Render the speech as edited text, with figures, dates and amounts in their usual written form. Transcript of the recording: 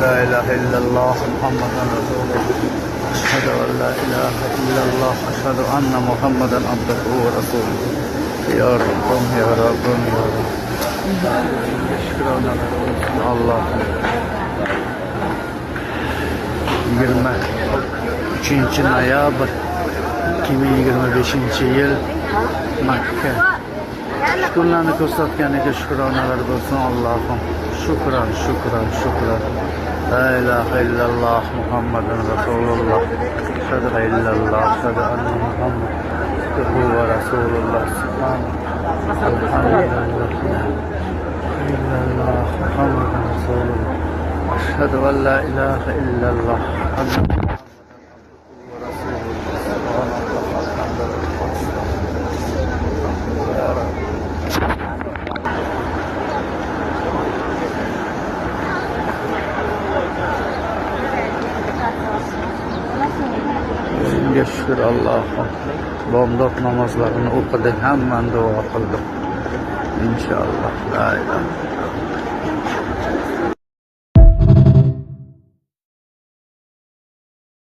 لا إله إلا الله محمد رسول الله أشهد أن لا إله إلا الله أشهد أن محمدا عبده ورسوله يا رب يا رب يا رب شكرا الله 23 noyabr 2025 yil Makka. Kunlarni ko'rsatganiga shukronalar bo'lsin Allohim. Shukran, shukran, shukran. La ilaha illalloh Muhammadun Rasululloh. Ashhadu an la ilaha illalloh, ashhadu anna Muhammadan va Rasululloh. Alhamdulillah. Illalloh Muhammadun Rasululloh. Ashhadu an la ilaha illalloh. Shunga shukr Allohim. Bomdod namozlarini o'qidik, hammani duo qildim. Inshaalloh. La ilaha